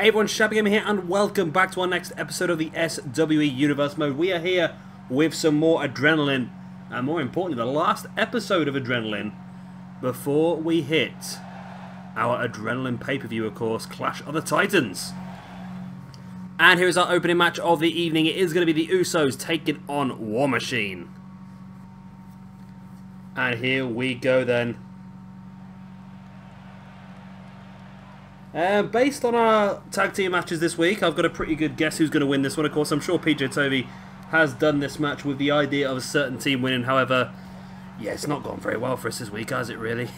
Hey everyone, Shabby Gamer here, and welcome back to our next episode of the SWE Universe Mode. We are here with some more Adrenaline, and more importantly, the last episode of Adrenaline before we hit our Adrenaline pay-per-view, of course, Clash of the Titans. And here is our opening match of the evening. It is going to be the Usos taking on WarMachine. And here we go then. Based on our tag team matches this week, I've got a pretty good guess who's going to win this one. Of course, I'm sure PJ has done this match with the idea of a certain team winning. However, yeah, it's not gone very well for us this week, has it really?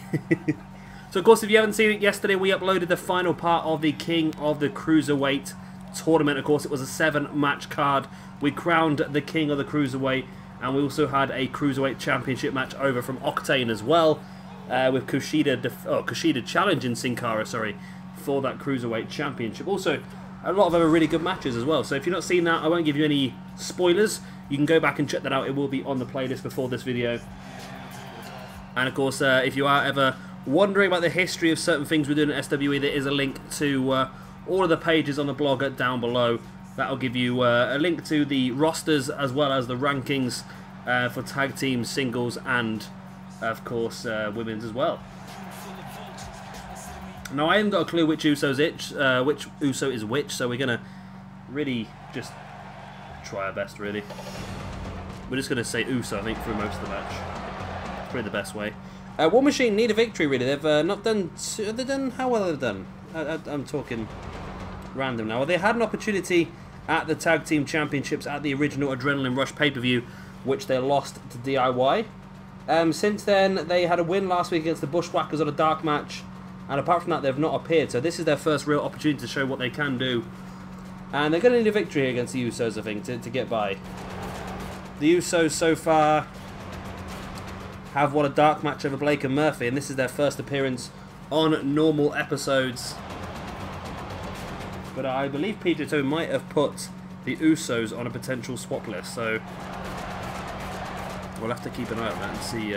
So, of course, if you haven't seen it, yesterday we uploaded the final part of the King of the Cruiserweight tournament. Of course, it was a 7-match card. We crowned the King of the Cruiserweight, and we also had a Cruiserweight Championship match over from Octane as well, with Kushida challenging Sin Cara, for that Cruiserweight Championship. Also, a lot of other really good matches as well. So if you've not seen that, I won't give you any spoilers. You can go back and check that out. It will be on the playlist before this video. And of course, if you are ever wondering about the history of certain things we're doing at SWE, there is a link to all of the pages on the blog down below. That'll give you a link to the rosters as well as the rankings for tag teams, singles, and of course women's as well. Now, I haven't got a clue which Uso is which, so we're going to really just try our best, really. We're just going to say Uso, I think, through most of the match. It's probably the best way. WarMachine need a victory, really. They've not done... Have they done... How well have they done? I'm talking random now. Well, they had an opportunity at the Tag Team Championships at the original Adrenaline Rush pay-per-view, which they lost to DIY. Since then, they had a win last week against the Bushwhackers on a dark match. And apart from that, they've not appeared. So this is their first real opportunity to show what they can do. And they're going to need a victory here against the Usos, I think, to get by. The Usos so far have won a dark match over Blake and Murphy. And this is their first appearance on normal episodes. But I believe PJ might have put the Usos on a potential swap list. So we'll have to keep an eye on that and see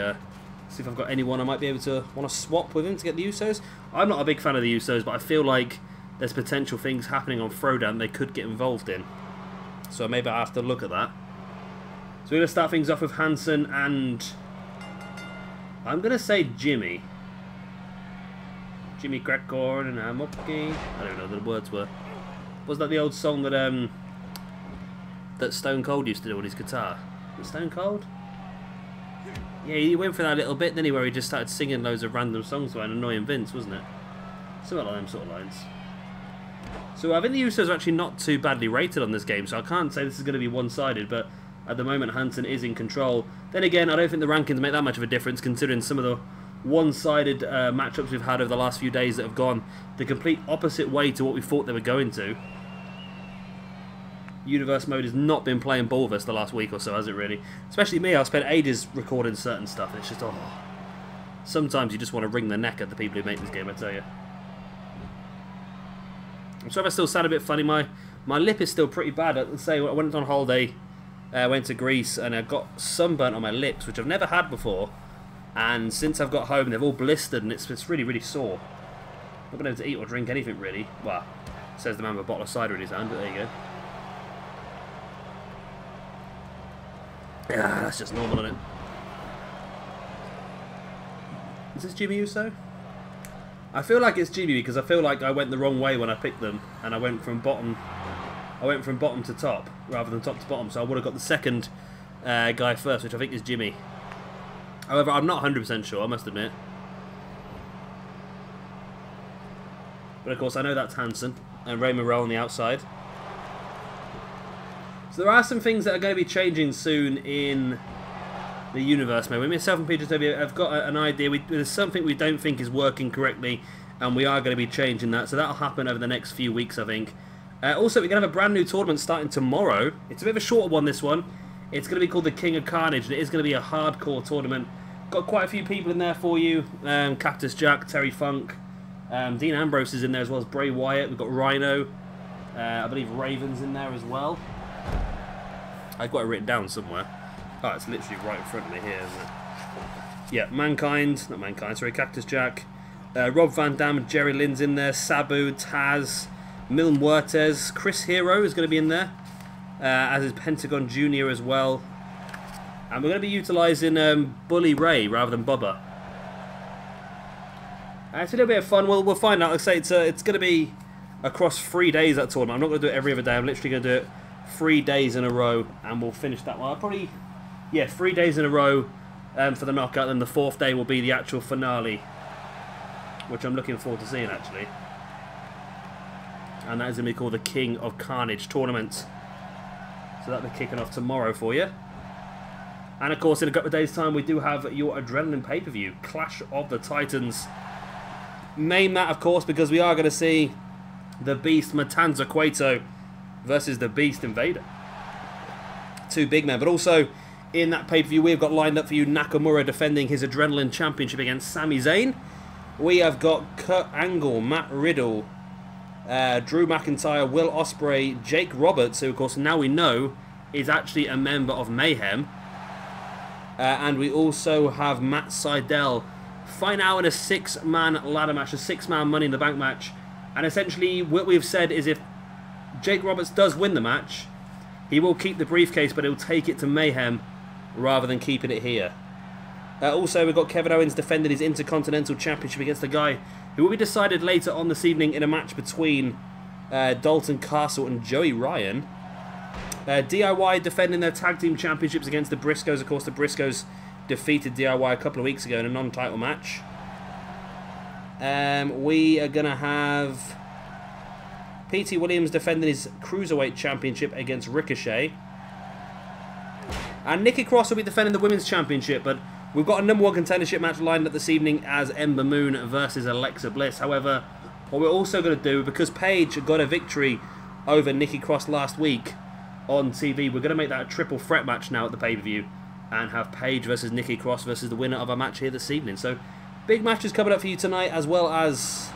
if I've got anyone I might be able to want to swap with him to get the Usos. I'm not a big fan of the Usos, but I feel like there's potential things happening on Throwdown they could get involved in. So maybe I have to look at that. So we're going to start things off with Hansen and... I'm going to say Jimmy. Jimmy Crackcorn and Amoki. I don't know what the words were. Was that the old song that that Stone Cold used to do on his guitar? Was it Stone Cold? Yeah, he went for that little bit, didn't he, where he just started singing loads of random songs by an annoying Vince, wasn't it? Something like them sort of lines. So I think the Usos are actually not too badly rated on this game, so I can't say this is going to be one-sided, but at the moment Hansen is in control. Then again, I don't think the rankings make that much of a difference, considering some of the one-sided matchups we've had over the last few days that have gone the complete opposite way to what we thought they were going to. Universe Mode has not been playing ball with us the last week or so, has it really? Especially me, I've spent ages recording certain stuff. It's just, oh... Sometimes you just want to wring the neck at the people who make this game, I tell you. I'm sorry if I still sound a bit funny. My lip is still pretty bad. Let's say I went on holiday, went to Greece, and I got sunburnt on my lips, which I've never had before. And since I've got home, they've all blistered, and it's really, really sore. Not been able to eat or drink anything, really. Well, says the man with a bottle of cider in his hand, but there you go. Yeah, that's just normal, isn't it? Is this Jimmy Uso? I feel like it's Jimmy because I feel like I went the wrong way when I picked them, and I went from bottom to top rather than top to bottom. So I would have got the second guy first, which I think is Jimmy. However, I'm not 100% sure, I must admit. But of course, I know that's Hansen and Ray Morrell on the outside. So there are some things that are going to be changing soon in the universe, mate. Myself and PJ have got an idea. There's something we don't think is working correctly, and we are going to be changing that. So that'll happen over the next few weeks, I think. Also, we're going to have a brand new tournament starting tomorrow. It's a bit of a shorter one, this one. It's going to be called the King of Carnage, and it is going to be a hardcore tournament. Got quite a few people in there for you. Cactus Jack, Terry Funk. Dean Ambrose is in there as well as Bray Wyatt. We've got Rhino. I believe Raven's in there as well. I've got it written down somewhere. Oh, it's literally right in front of me here, isn't it? Yeah, Cactus Jack. Rob Van Dam and Jerry Lynn's in there. Sabu, Taz, Mil Muertes. Chris Hero is going to be in there, as is Pentagon Jr. as well. And we're going to be utilising Bully Ray rather than Bubba. It's a little bit of fun. We'll find out. Like I say, it's going to be across 3 days, that tournament. I'm not going to do it every other day. I'm literally going to do it 3 days in a row, and we'll finish that one. Probably, yeah, 3 days in a row for the knockout. Then the 4th day will be the actual finale, which I'm looking forward to seeing, actually. And that is going to be called the King of Carnage Tournament. So that'll be kicking off tomorrow for you. And of course, in a couple of days' time, we do have your Adrenaline pay-per-view, Clash of the Titans. Main mat, of course, because we are going to see the Beast Matanza Cueto versus the Beast Invader. 2 big men. But also, in that pay-per-view, we've got lined up for you Nakamura defending his Adrenaline Championship against Sami Zayn. We have got Kurt Angle, Matt Riddle, Drew McIntyre, Will Ospreay, Jake Roberts, who, of course, now we know is actually a member of Mayhem. And we also have Matt Sydal fighting out in a 6-man ladder match, a 6-man Money in the Bank match. And essentially, what we've said is if Jake Roberts does win the match, he will keep the briefcase, but he'll take it to Mayhem rather than keeping it here. Also, we've got Kevin Owens defending his Intercontinental Championship against a guy who will be decided later on this evening in a match between Dalton Castle and Joey Ryan. DIY defending their Tag Team Championships against the Briscoes. Of course, the Briscoes defeated DIY a couple of weeks ago in a non-title match. We are going to have P.T. Williams defending his Cruiserweight Championship against Ricochet. And Nikki Cross will be defending the Women's Championship, but we've got a #1 contendership match lined up this evening as Ember Moon versus Alexa Bliss. However, what we're also going to do, because Paige got a victory over Nikki Cross last week on TV, we're going to make that a triple threat match now at the pay-per-view and have Paige versus Nikki Cross versus the winner of our match here this evening. So, big matches coming up for you tonight, as well as,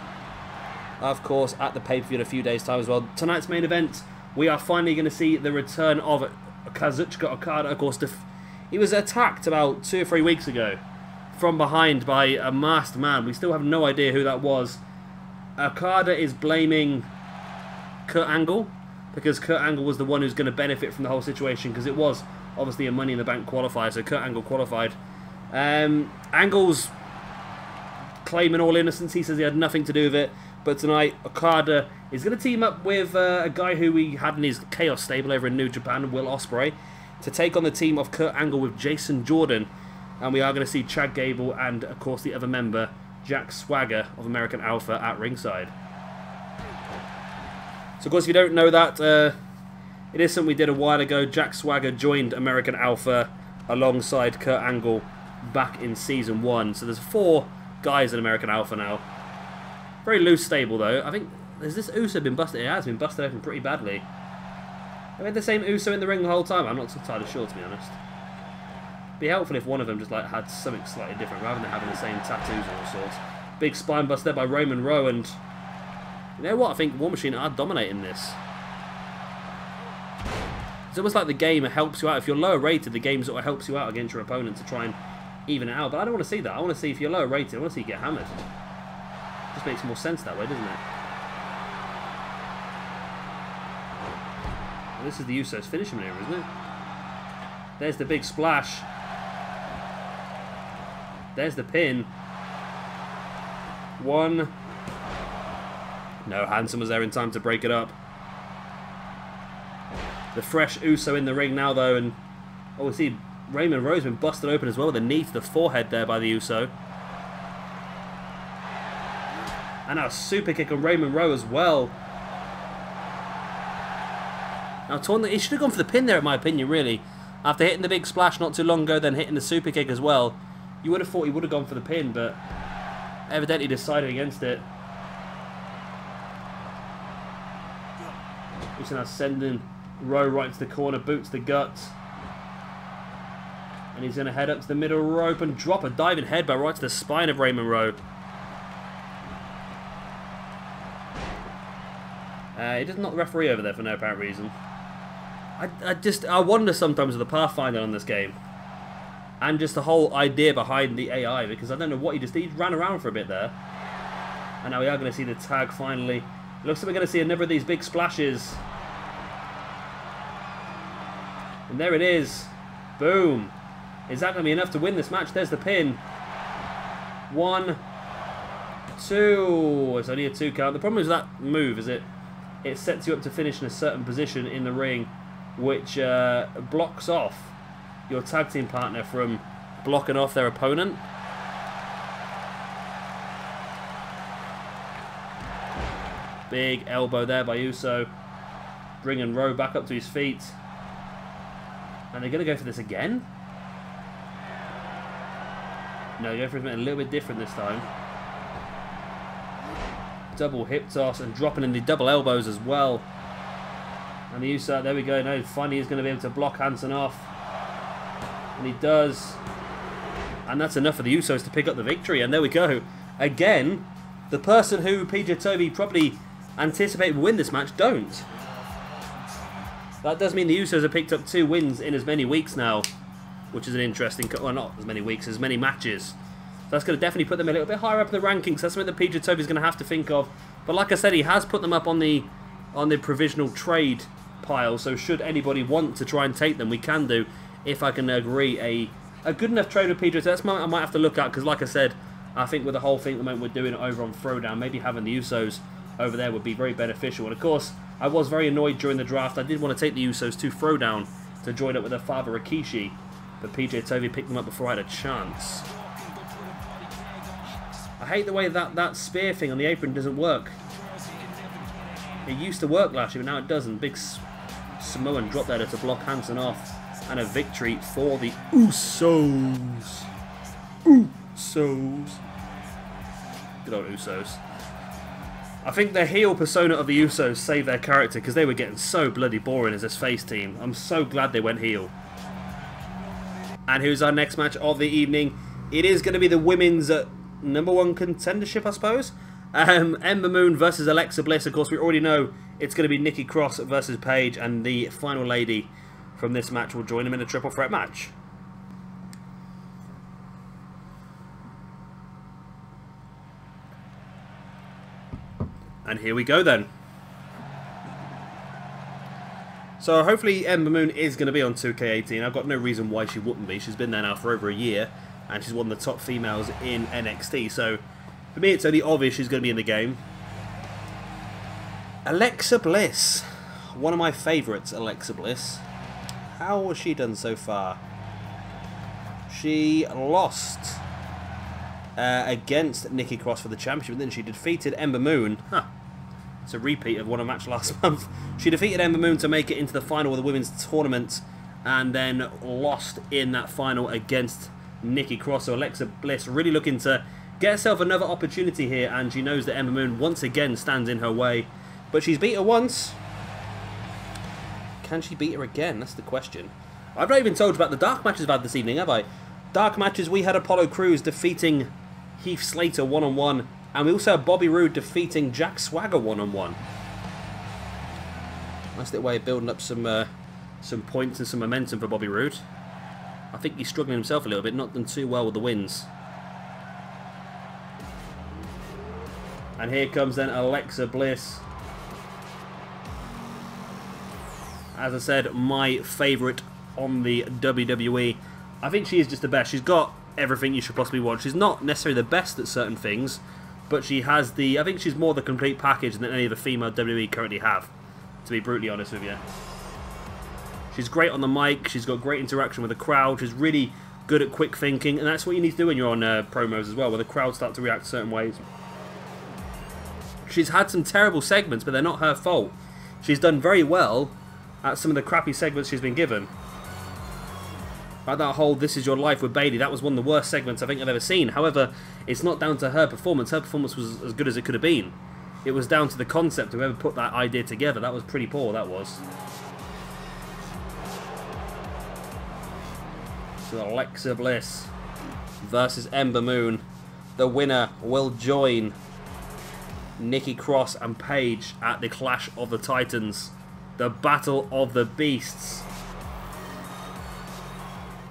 of course, at the pay-per-view in a few days' time as well. Tonight's main event, we are finally going to see the return of Kazuchika Okada. Of course, he was attacked about 2 or 3 weeks ago from behind by a masked man. We still have no idea who that was. Okada is blaming Kurt Angle, because Kurt Angle was the one who's going to benefit from the whole situation, because it was obviously a Money in the Bank qualifier, so Kurt Angle qualified. Angle's claiming all innocence. He says he had nothing to do with it, but tonight Okada is going to team up with a guy who we had in his Chaos stable over in New Japan, Will Ospreay, to take on the team of Kurt Angle with Jason Jordan, and we are going to see Chad Gable and, of course, the other member, Jack Swagger of American Alpha at ringside. So, of course, if you don't know that, it is something we did a while ago. Jack Swagger joined American Alpha alongside Kurt Angle back in Season 1. So there's 4 guys in American Alpha now. Very loose stable, though. I think, has this Uso been busted? It has been busted open pretty badly. Have we had the same Uso in the ring the whole time? I'm not entirely sure, to be honest. It'd be helpful if one of them just like had something slightly different, rather than having the same tattoos and all sorts. Big spine bust there by Roman Rowe, and you know what? I think WarMachine are dominating this. It's almost like the game helps you out. If you're lower rated, the game sort of helps you out against your opponent to try and even it out. But I don't want to see that. I want to see if you're lower rated, I want to see you get hammered. It just makes more sense that way, doesn't it? Well, this is the Usos finishing maneuver, isn't it? There's the big splash. There's the pin. 1. No, Hanson was there in time to break it up. The fresh Uso in the ring now, though, and oh, we see Raymond Rowe's been busted open as well with a knee to the forehead there by the Uso. And now a super kick on Raymond Rowe as well. Now, he should have gone for the pin there, in my opinion, really. After hitting the big splash not too long ago, then hitting the super kick as well, you would have thought he would have gone for the pin, but evidently decided against it. He's now sending Rowe right to the corner, boots the guts. And he's going to head up to the middle rope and drop a diving headbutt right to the spine of Raymond Rowe. He does not referee over there for no apparent reason. I wonder sometimes with the pathfinder on this game. And just the whole idea behind the AI, because I don't know what he ran around for a bit there. And now we are going to see the tag finally Looks like we're going to see a number of these big splashes. And there it is. Boom. Is that going to be enough to win this match? There's the pin. 1, 2. It's only a 2 count. The problem is that move is it sets you up to finish in a certain position in the ring, which blocks off your tag team partner from blocking off their opponent. Big elbow there by Uso, bringing Rowe back up to his feet. And they're going to go for this again? No, they're going for something a little bit different this time. Double hip toss and dropping in the double elbows as well. And the Uso, there we go. No, finally he's going to be able to block Hansen off. And he does. And that's enough for the Usos to pick up the victory. And there we go. Again, the person who PJ Toby probably anticipated would win this match don't. That does mean the Usos have picked up 2 wins in as many weeks now, which is an interesting, well, not as many weeks, as many matches. So that's going to definitely put them a little bit higher up in the rankings. That's something that PJ Toby is going to have to think of. But like I said, he has put them up on the provisional trade pile. So should anybody want to try and take them, we can do. If I can agree a good enough trade with PJ Toby, that's what I might have to look at. Because like I said, I think with the whole thing at the moment we're doing over on Throwdown, maybe having the Usos over there would be very beneficial. And of course, I was very annoyed during the draft. I did want to take the Usos to Throwdown to join up with their father Rikishi, but PJ Toby picked them up before I had a chance. I hate the way that spear thing on the apron doesn't work. It used to work last year, but now it doesn't. Big Samoan drop there to block Hansen off, and a victory for the Usos. Usos. Good old Usos. I think the heel persona of the Usos saved their character because they were getting so bloody boring as this face team. I'm so glad they went heel. And who's our next match of the evening? It is going to be the women's #1 contendership, I suppose. Ember Moon versus Alexa Bliss. Of course, we already know it's going to be Nikki Cross versus Paige, and the final lady from this match will join them in a triple threat match. And here we go then. So hopefully Ember Moon is going to be on 2K18. I've got no reason why she wouldn't be. She's been there now for over a year, and she's one of the top females in NXT. So for me, it's only obvious she's going to be in the game. Alexa Bliss. One of my favourites, Alexa Bliss. How has she done so far? She lost against Nikki Cross for the championship, and then she defeated Ember Moon. Huh. It's a repeat of one match last month. She defeated Ember Moon to make it into the final of the women's tournament, and then lost in that final against Nikki Cross. So Alexa Bliss really looking to get herself another opportunity here, and she knows that Ember Moon once again stands in her way. But she's beat her once. Can she beat her again? That's the question. I've not even told you about the dark matches I've had this evening, have I? Dark matches, we had Apollo Crews defeating Heath Slater one-on-one, and we also had Bobby Roode defeating Jack Swagger one-on-one. Nice little way of building up some points and some momentum for Bobby Roode. I think he's struggling himself a little bit, not done too well with the wins. And here comes then Alexa Bliss. As I said, my favourite on the WWE. I think she is just the best. She's got everything you should possibly want. She's not necessarily the best at certain things, but she has the... I think she's more the complete package than any of the female WWE currently have, to be brutally honest with you. She's great on the mic. She's got great interaction with the crowd. She's really good at quick thinking, and that's what you need to do when you're on promos as well, where the crowd start to react certain ways. She's had some terrible segments, but they're not her fault. She's done very well at some of the crappy segments she's been given. Like that whole This Is Your Life with Bayley, that was one of the worst segments I think I've ever seen. However, it's not down to her performance. Her performance was as good as it could have been. It was down to the concept of whoever put that idea together. That was pretty poor, that was. So Alexa Bliss versus Ember Moon. The winner will join Nikki Cross and Paige at the Clash of the Titans. The Battle of the Beasts.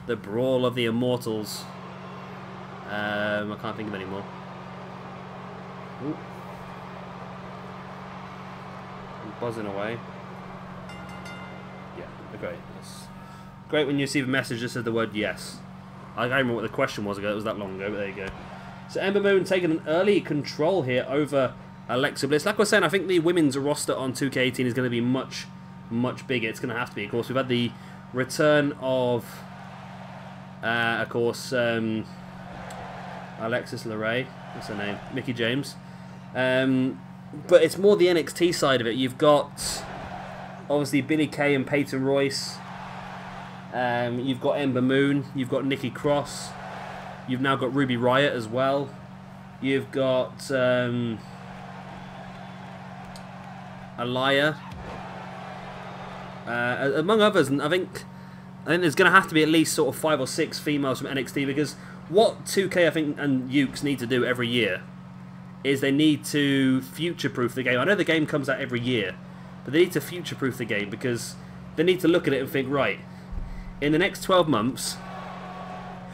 The Brawl of the Immortals. I can't think of any more. Ooh. buzzing away. Yeah, great. It's great when you see the message that says the word yes. I can't remember what the question was ago. It was that long ago, but there you go. So Ember Moon taking an early control here over Alexa Bliss. Like I was saying, I think the women's roster on 2K18 is going to be much, much bigger. It's going to have to be. Of course, we've had the return of course, Alexis LeRae. What's her name? Mickie James. But it's more the NXT side of it. You've got, obviously, Billie Kay and Peyton Royce. You've got Ember Moon. You've got Nikki Cross. You've now got Ruby Riott as well. You've got Aliyah. Among others, and I think there's going to have to be at least sort of 5 or 6 females from NXT, because what 2K I think and Ukes need to do every year is they need to future-proof the game. I know the game comes out every year, but they need to future-proof the game, because they need to look at it and think, right, in the next 12 months,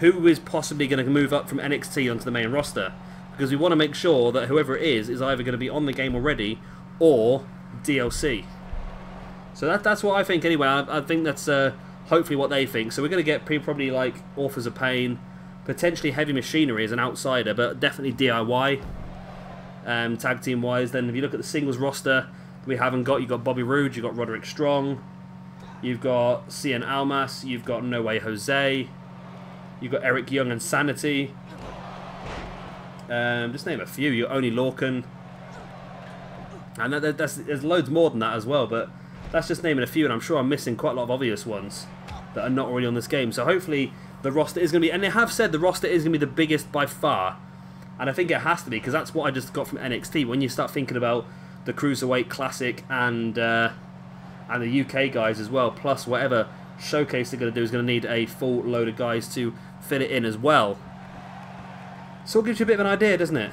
who is possibly going to move up from NXT onto the main roster? Because we want to make sure that whoever it is either going to be on the game already or DLC. So that's what I think anyway. I think that's hopefully what they think. So we're going to get probably like Authors of Pain, potentially Heavy Machinery as an outsider, but definitely DIY. Tag team wise, then if you look at the singles roster, we haven't got, you've got Bobby Roode, you've got Roderick Strong, you've got Cien Almas, you've got No Way Jose, you've got Eric Young and Sanity. Just name a few. You're Only Lorcan, and there's loads more than that as well, but that's just naming a few, and I'm sure I'm missing quite a lot of obvious ones that are not already on this game. So hopefully the roster is going to be, and they have said the roster is going to be the biggest by far, and I think it has to be, because that's what I just got from NXT. When you start thinking about the Cruiserweight Classic and the UK guys as well, plus whatever showcase they're going to do is going to need a full load of guys to fit it in as well. So it gives you a bit of an idea, doesn't it?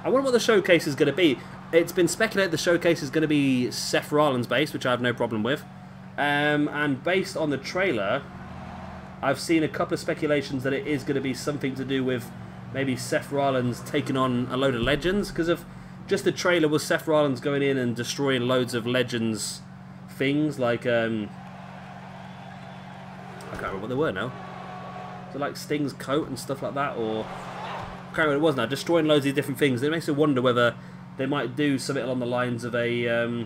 I wonder what the showcase is going to be. It's been speculated the showcase is going to be Seth Rollins based, which I have no problem with. And based on the trailer, I've seen a couple of speculations that it is going to be something to do with maybe Seth Rollins taking on a load of legends, because of just the trailer was Seth Rollins going in and destroying loads of legends things, like I can't remember what they were now. So like Sting's coat and stuff like that, or I can't remember what it was now, destroying loads of different things. It makes me wonder whether they might do something along the lines of a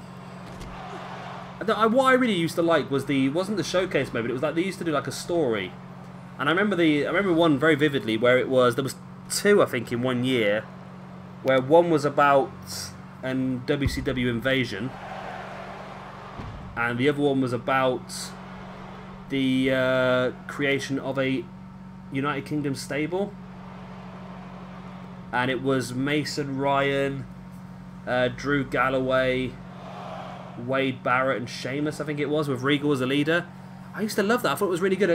what I really used to like was wasn't the showcase mode, but it was like they used to do like a story. And I remember one very vividly where there was 2 I think in one year, where one was about an WCW invasion and the other one was about the creation of a United Kingdom stable, and it was Mason Ryan, Drew Galloway, Wade Barrett and Sheamus, I think it was, with Regal as a leader. I used to love that. I thought it was really good.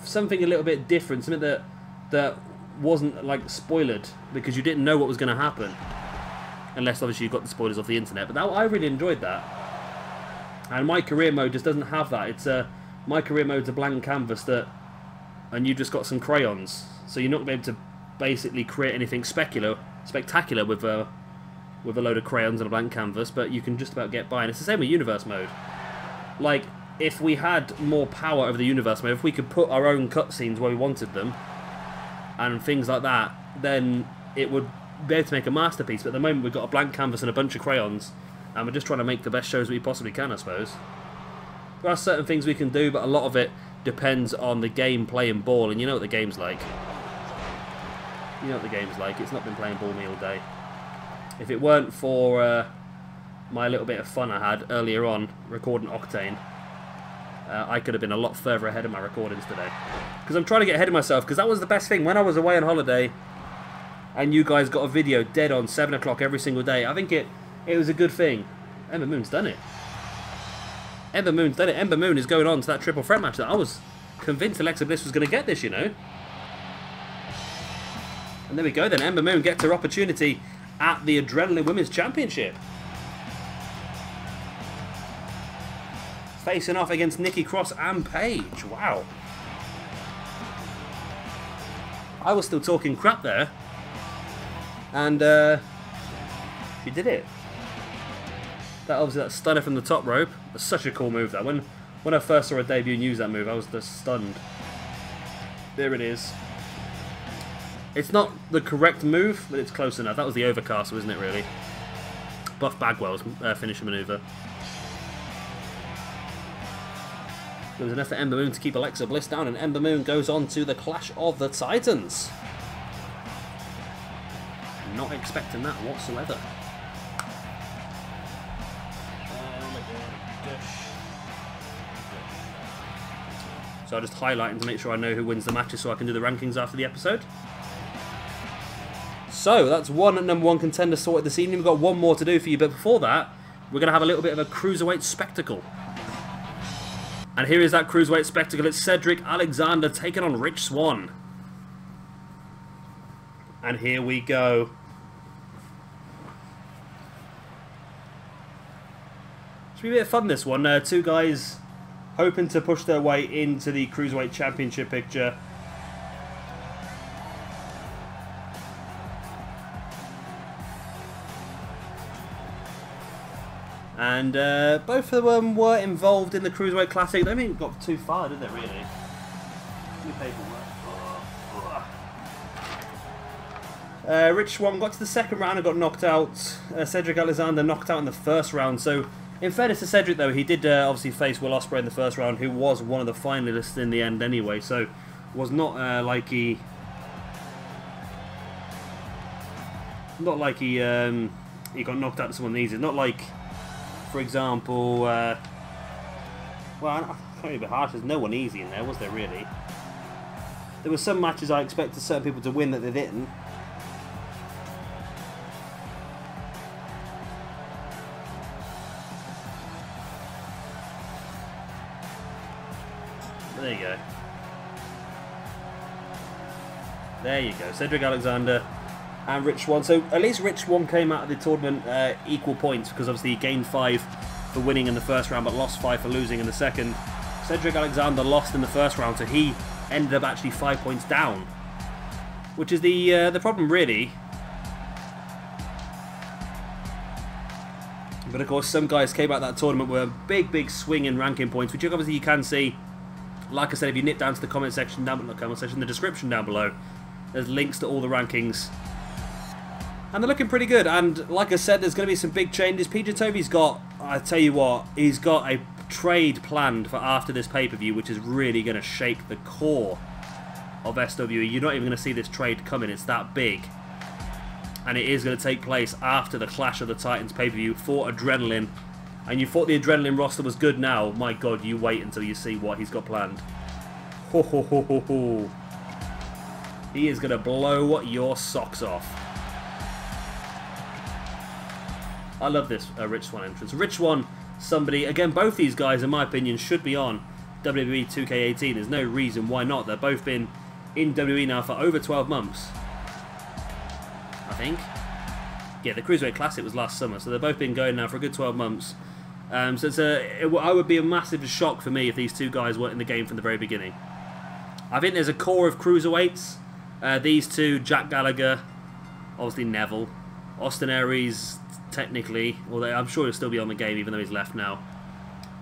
Something a little bit different, something that wasn't like spoiled, because you didn't know what was going to happen, unless obviously you got the spoilers off the internet. But I really enjoyed that. And My Career Mode just doesn't have that. It's My Career Mode's a blank canvas and you just got some crayons, so you're not going to be able to basically create anything spectacular with a load of crayons and a blank canvas, but you can just about get by. And it's the same with Universe Mode. Like, if we had more power over the Universe Mode, if we could put our own cutscenes where we wanted them and things like that, then it would be able to make a masterpiece. But at the moment we've got a blank canvas and a bunch of crayons, and we're just trying to make the best shows we possibly can, I suppose. There are certain things we can do, but a lot of it depends on the game playing ball, and you know what the game's like. You know what the game's like. It's not been playing ball me all day. If it weren't for my little bit of fun I had earlier on recording Octane, I could have been a lot further ahead of my recordings today. Because I'm trying to get ahead of myself, because that was the best thing. When I was away on holiday and you guys got a video dead on 7 o'clock every single day, I think it was a good thing. Ember Moon's done it. Ember Moon's done it. Ember Moon is going on to that triple threat match that I was convinced Alexa Bliss was going to get this, you know. And there we go then. Ember Moon gets her opportunity at the Adrenaline Women's Championship. Facing off against Nikki Cross and Paige. Wow. I was still talking crap there. And she did it. Obviously that stunner from the top rope. That's such a cool move, that. When I first saw her debut and use that move, I was just stunned. There it is. It's not the correct move, but it's close enough. That was the overcast, wasn't it, really? Buff Bagwell's finisher maneuver. There was enough for Ember Moon to keep Alexa Bliss down, and Ember Moon goes on to the Clash of the Titans. Not expecting that whatsoever. So I'm just highlighting to make sure I know who wins the matches so I can do the rankings after the episode. So that's one #1 contender sorted this evening. We've got one more to do for you, but before that, we're going to have a little bit of a cruiserweight spectacle. And here is that cruiserweight spectacle. It's Cedric Alexander taking on Rich Swann. And here we go. Should be a bit of fun, this one. Two guys hoping to push their way into the Cruiserweight Championship picture. And both of them were involved in the Cruiserweight Classic. They didn't got too far, did they, really? New paperwork. Rich Swann got to the second round and got knocked out. Cedric Alexander knocked out in the first round. So, in fairness to Cedric, though, he did obviously face Will Ospreay in the first round, who was one of the finalists in the end anyway. So, was not like he... Not like he got knocked out to someone easy. Not like, for example... well, I can't be a bit harsh. There's no one easy in there, was there, really? There were some matches I expected certain people to win that they didn't. There you go. There you go. Cedric Alexander and Rich Swann. So at least Rich Swann came out of the tournament equal points, because obviously he gained 5 for winning in the first round but lost 5 for losing in the second. Cedric Alexander lost in the first round, so he ended up actually 5 points down, which is the problem, really. But of course, some guys came out of that tournament with a big swing in ranking points, which obviously you can see. Like I said, if you nip down to the comment section down below, the description down below, there's links to all the rankings. And they're looking pretty good. And like I said, there's going to be some big changes. PJ Toby's got, I tell you what, he's got a trade planned for after this pay-per-view, which is really going to shake the core of SWE. You're not even going to see this trade coming. It's that big. And it is going to take place after the Clash of the Titans pay-per-view for Adrenaline. And you thought the Adrenaline roster was good now. My God, you wait until you see what he's got planned. Ho ho ho ho ho. He is going to blow your socks off. I love this Rich Swann entrance. Rich Swann, somebody, again, both these guys, in my opinion, should be on WWE 2K18. There's no reason why not. They've both been in WWE now for over 12 months. I think. Yeah, the Cruiserweight Classic was last summer, so they've both been going now for a good 12 months. So it's I would be a massive shock for me if these two guys weren't in the game from the very beginning. I think there's a core of cruiserweights. These two, Jack Gallagher, obviously Neville, Austin Aries, technically, although I'm sure he'll still be on the game even though he's left now.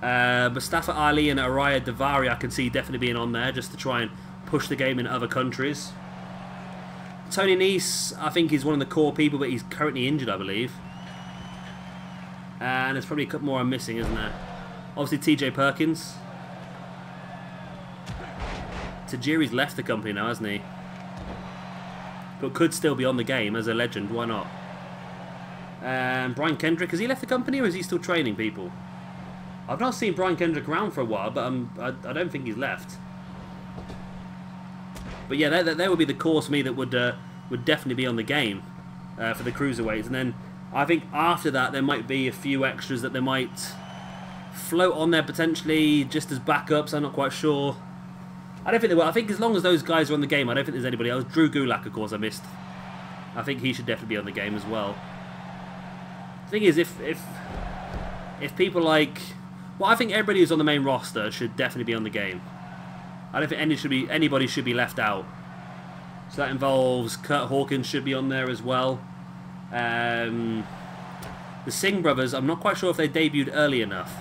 Mustafa Ali and Araya Davari I can see definitely being on there just to try and push the game in other countries. Tony Nese, I think he's one of the core people, but he's currently injured, I believe. And there's probably a couple more I'm missing, isn't there? Obviously TJ Perkins. Tajiri's left the company now, hasn't he? But could still be on the game as a legend, why not? Brian Kendrick, has he left the company or is he still training people? I've not seen Brian Kendrick around for a while, but I don't think he's left. But yeah, there would be the core for me that would definitely be on the game for the cruiserweights. And then I think after that there might be a few extras that they might float on there potentially just as backups. I'm not quite sure. I don't think they will. I think as long as those guys are on the game, I don't think there's anybody else. Drew Gulak, of course, I missed. I think he should definitely be on the game as well. The thing is, if people like... Well, I think everybody who's on the main roster should definitely be on the game. I don't think anybody should be left out. So that involves Kurt Hawkins should be on there as well. The Singh brothers, I'm not quite sure if they debuted early enough.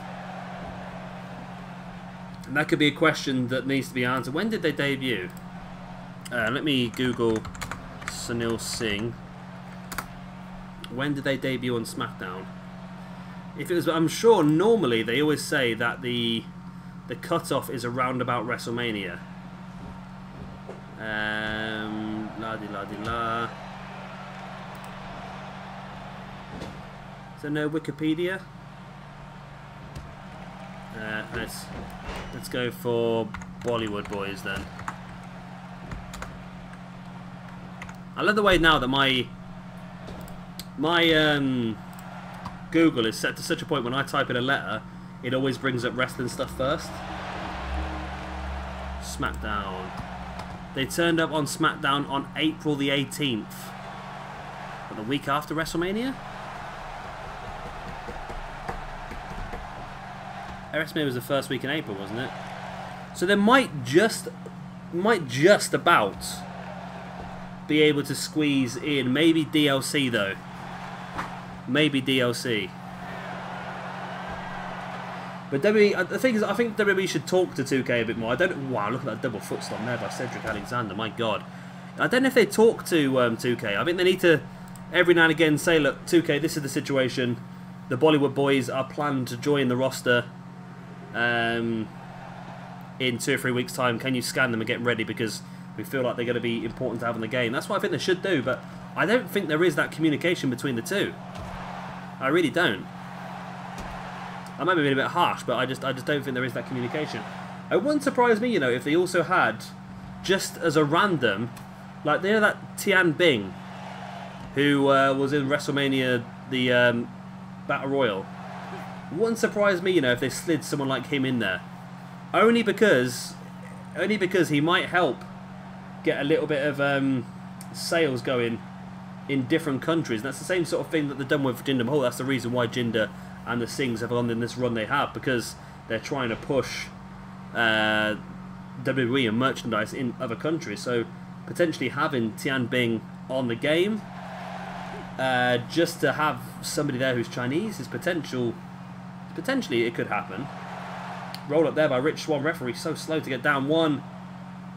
And that could be a question that needs to be answered. When did they debut? Let me Google Sunil Singh. When did they debut on SmackDown? If it was, I'm sure normally they always say that the cutoff is around about WrestleMania. La di la di la. Is there no Wikipedia? Let's go for Bollywood boys then. I love the way now that my Google is set to such a point when I type in a letter, it always brings up wrestling stuff first. SmackDown. They turned up on SmackDown on April the 18th. But the week after WrestleMania? WrestleMania was the first week in April, wasn't it? So they might just about be able to squeeze in maybe DLC though. Maybe DLC. But WWE, the thing is, I think WWE should talk to 2K a bit more. I don't. Wow, look at that double foot stomp there by Cedric Alexander. My God, I don't know if they talk to 2K. I think they need to every now and again say, look, 2K, this is the situation. The Bollywood boys are planned to join the roster in 2 or 3 weeks' time. Can you scan them and get them ready because we feel like they're going to be important to have in the game. That's what I think they should do. But I don't think there is that communication between the two. I really don't. I might be being a bit harsh, but I just don't think there is that communication. It wouldn't surprise me, you know, if they also had, just as a random, like, you know that Tian Bing, who was in WrestleMania, the Battle Royal. It wouldn't surprise me, you know, if they slid someone like him in there. Only because he might help get a little bit of sales going in different countries. And that's the same sort of thing that they've done with Jinder Mahal. That's the reason why Jinder and the Singhs have gone in this run they have, because they're trying to push WWE and merchandise in other countries. So potentially having Tian Bing on the game, just to have somebody there who's Chinese, is potentially it could happen. Roll up there by Rich Swann. Referee so slow to get down. 1,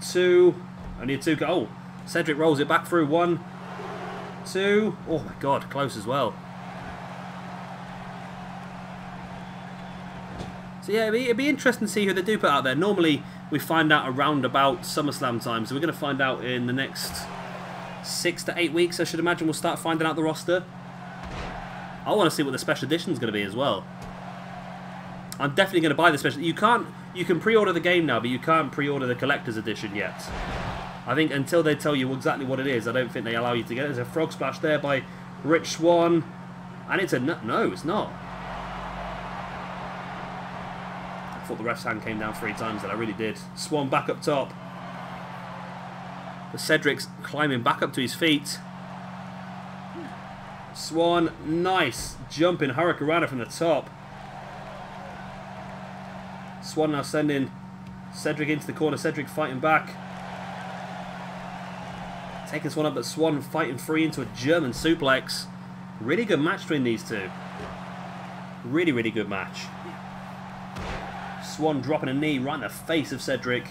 2, only a 2 go. Oh, Cedric rolls it back through. 1, 2. Oh my God, close as well. So yeah, it'd be interesting to see who they do put out there. Normally, we find out around about SummerSlam time, so we're going to find out in the next 6 to 8 weeks, I should imagine we'll start finding out the roster. I want to see what the special edition is going to be as well. I'm definitely going to buy the special. You can pre-order the game now, but you can't pre-order the collector's edition yet. I think until they tell you exactly what it is, I don't think they allow you to get it. There's a frog splash there by Rich Swann, and it's a no, it's not. I thought the ref's hand came down 3 times, that I really did. Swann back up top. The Cedric's climbing back up to his feet. Swann, nice jumping Hurricanrana from the top. Swann now sending Cedric into the corner. Cedric fighting back. Taking Swann up, but Swann fighting free into a German suplex. Really good match between these two. Really, really good match. Swann dropping a knee right in the face of Cedric.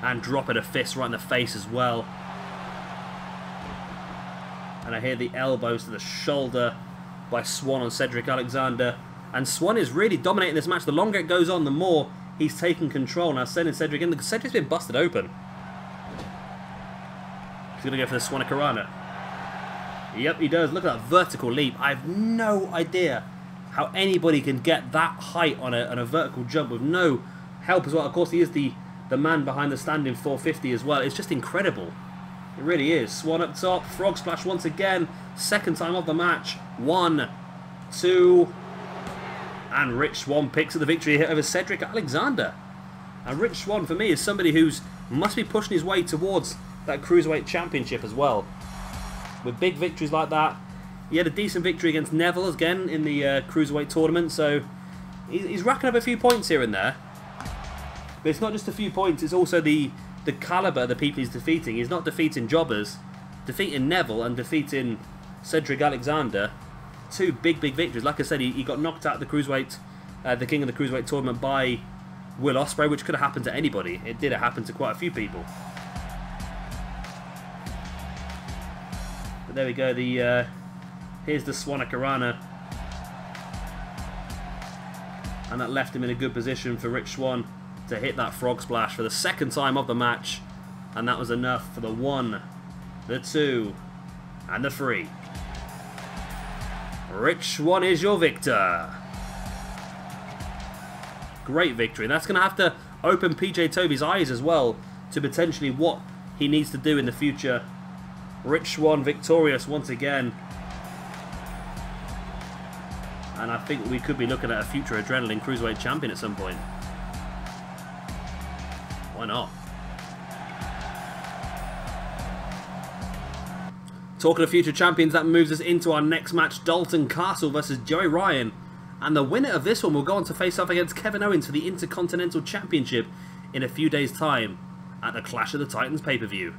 And dropping a fist right in the face as well. And I hear the elbows to the shoulder by Swann on Cedric Alexander. And Swann is really dominating this match. The longer it goes on, the more he's taking control. Now sending Cedric in. Cedric's been busted open. He's going to go for the Swann-Karana. Yep, he does. Look at that vertical leap. I have no idea how anybody can get that height on a vertical jump with no help as well. Of course, he is the man behind the standing 450 as well. It's just incredible. It really is. Swann up top. Frog splash once again. Second time of the match. 1, 2... And Rich Swann picks up the victory here over Cedric Alexander. And Rich Swann, for me, is somebody who's must be pushing his way towards that Cruiserweight Championship as well. With big victories like that. He had a decent victory against Neville again in the Cruiserweight tournament. So he's racking up a few points here and there. But it's not just a few points. It's also the calibre of the people he's defeating. He's not defeating jobbers. Defeating Neville and defeating Cedric Alexander. Two big victories. Like I said, he got knocked out of the Cruiserweight, the King of the Cruiserweight tournament by Will Ospreay, which could have happened to anybody. It did happen to quite a few people. But there we go. Here's the Swann. And that left him in a good position for Rich Swann to hit that frog splash for the second time of the match. And that was enough for the 1, the 2, and the 3. Rich Swann is your victor. Great victory. And that's going to have to open PJ Toby's eyes as well to potentially what he needs to do in the future. Rich Swann victorious once again. And I think we could be looking at a future Adrenaline Cruiserweight champion at some point. Why not? Talking of future champions, that moves us into our next match. Dalton Castle versus Joey Ryan. And the winner of this one will go on to face off against Kevin Owens for the Intercontinental Championship in a few days' time at the Clash of the Titans pay-per-view.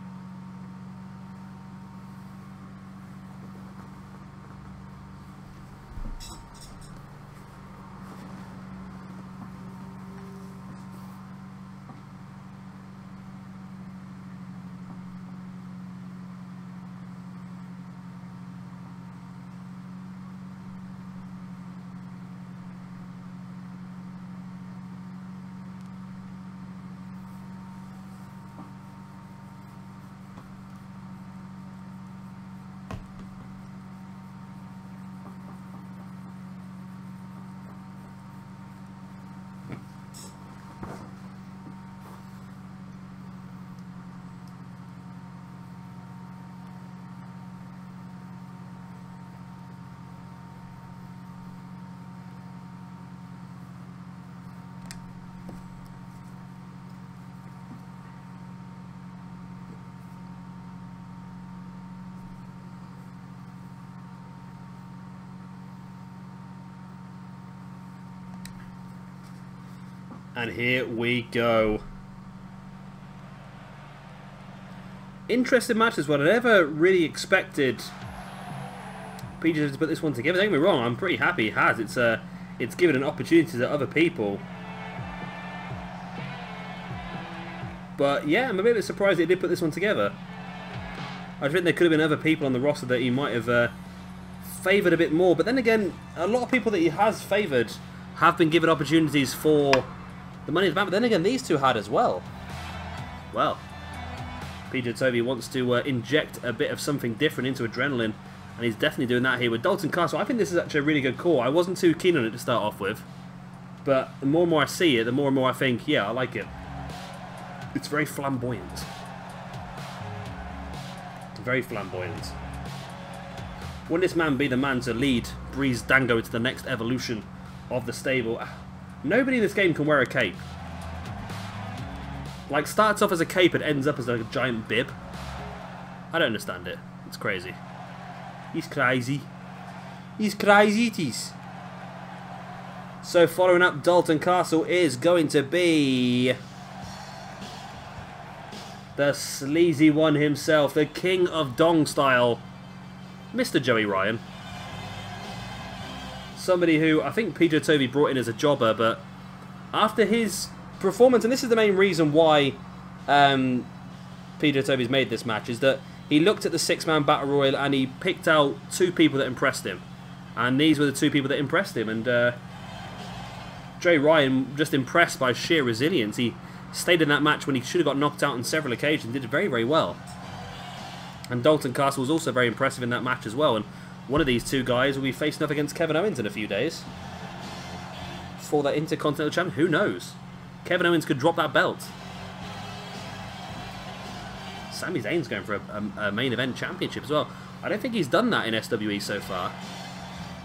And here we go. Interesting match as well. I never really expected PJ to put this one together. Don't get me wrong, I'm pretty happy he has. It's given an opportunity to other people. But yeah, I'm a bit surprised he did put this one together. I think there could have been other people on the roster that he might have favoured a bit more. But then again, a lot of people that he has favoured have been given opportunities for the Money in the Bank. But then again, these two had as well. Well, PJ Toby wants to inject a bit of something different into Adrenaline. And he's definitely doing that here with Dalton Castle. I think this is actually a really good call. I wasn't too keen on it to start off with. But the more and more I see it, the more and more I think, yeah, I like it. It's very flamboyant. Very flamboyant. Wouldn't this man be the man to lead Breeze Dango into the next evolution of the stable? Nobody in this game can wear a cape. Like, starts off as a cape and ends up as a giant bib. I don't understand it. It's crazy. He's crazy. He's crazy, it is. So following up Dalton Castle is going to be the sleazy one himself, the king of dong style, Mr. Joey Ryan. Somebody who I think PJ Toby brought in as a jobber, but after his performance, and this is the main reason why PJ Toby's made this match, is that he looked at the six-man battle royal and he picked out two people that impressed him. And these were the two people that impressed him. And Joey Ryan, just impressed by sheer resilience. He stayed in that match when he should have got knocked out on several occasions. Did very, very well. And Dalton Castle was also very impressive in that match as well. And one of these two guys will be facing up against Kevin Owens in a few days for that Intercontinental Champion. Who knows? Kevin Owens could drop that belt. Sami Zayn's going for a main event championship as well. I don't think he's done that in SWE so far.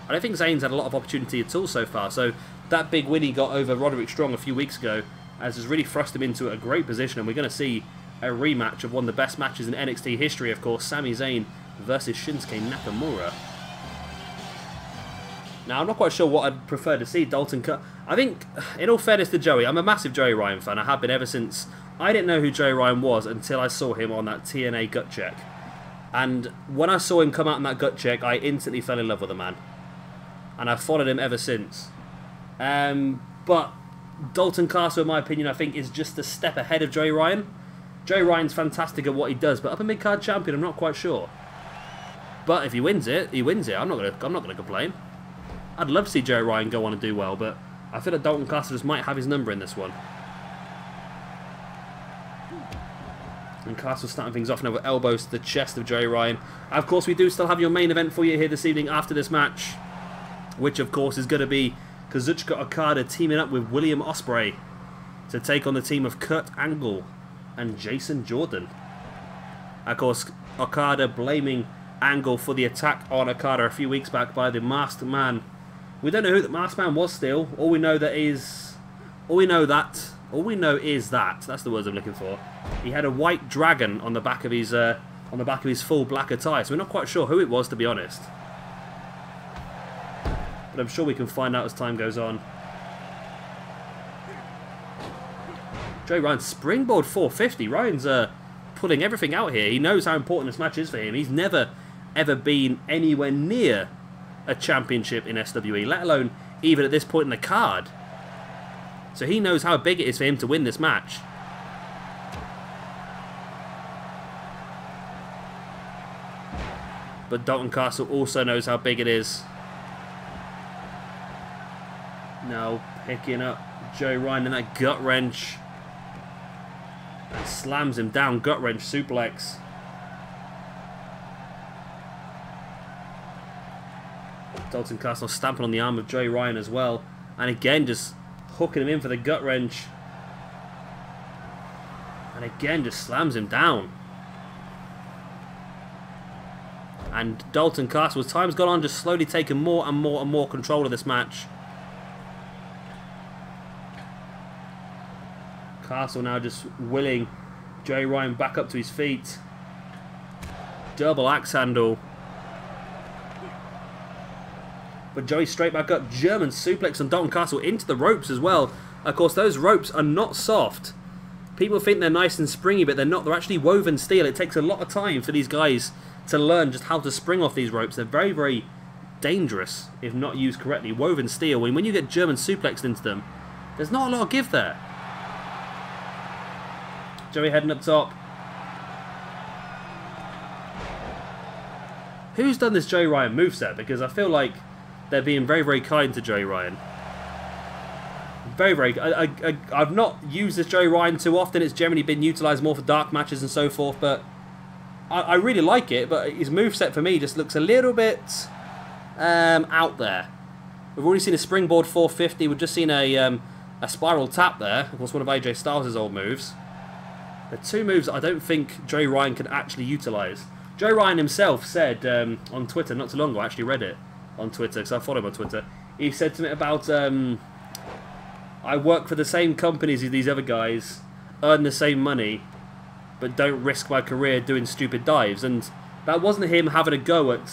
I don't think Zayn's had a lot of opportunity at all so far. So that big win he got over Roderick Strong a few weeks ago has really thrust him into a great position. And we're going to see a rematch of one of the best matches in NXT history, of course. Sami Zayn versus Shinsuke Nakamura. Now, I'm not quite sure what I'd prefer to see. Dalton I think, in all fairness to Joey, I'm a massive Joey Ryan fan. I have been ever since. I didn't know who Joey Ryan was until I saw him on that TNA gut check. And when I saw him come out in that gut check, I instantly fell in love with the man. And I've followed him ever since. But Dalton Castle, in my opinion, I think is just a step ahead of Joey Ryan. Joey Ryan's fantastic at what he does, but up a mid-card champion, I'm not quite sure. But if he wins it, he wins it. I'm not gonna complain. I'd love to see Joey Ryan go on and do well, but I feel that Dalton Castle just might have his number in this one. And Castle starting things off now with elbows to the chest of Joey Ryan. And of course, we do still have your main event for you here this evening after this match, which of course is going to be Kazuchika Okada teaming up with William Opsreay to take on the team of Kurt Angle and Jason Jordan. Of course, Okada blaming Angle for the attack on Okada a few weeks back by the Masked Man. We don't know who the Masked Man was still. All we know is that that's the words I'm looking for. He had a white dragon on the back of his full black attire, so we're not quite sure who it was, to be honest. But I'm sure we can find out as time goes on. Joey Ryan springboard 450. Ryan's pulling everything out here. He knows how important this match is for him. He's never ever been anywhere near a championship in SWE, let alone even at this point in the card. So he knows how big it is for him to win this match. But Dalton Castle also knows how big it is. Now picking up Joey Ryan in that gut wrench. And slams him down, gut wrench suplex. Dalton Castle stamping on the arm of Joey Ryan as well. And again just hooking him in for the gut wrench. And again just slams him down. And Dalton Castle, as time's gone on, just slowly taking more and more and more control of this match. Castle now just willing Joey Ryan back up to his feet. Double axe handle. But Joey straight back up. German suplex on Dalton Castle into the ropes as well. Of course, those ropes are not soft. People think they're nice and springy, but they're not. They're actually woven steel. It takes a lot of time for these guys to learn just how to spring off these ropes. They're very, very dangerous if not used correctly. Woven steel. And when you get German suplexed into them, there's not a lot of give there. Joey heading up top. Who's done this Joey Ryan moveset? Because I feel like they're being very, very kind to Joey Ryan. Very, very... I've not used this Joey Ryan too often. It's generally been utilised more for dark matches and so forth. But I really like it. But his moveset for me just looks a little bit out there. We've already seen a springboard 450. We've just seen a spiral tap there. Of course, one of AJ Styles' old moves. The two moves that I don't think Joey Ryan can actually utilise. Joey Ryan himself said on Twitter not too long ago, I actually read it on Twitter because I follow him on Twitter. He said something about, I work for the same companies as these other guys, earn the same money, but don't risk my career doing stupid dives. And that wasn't him having a go at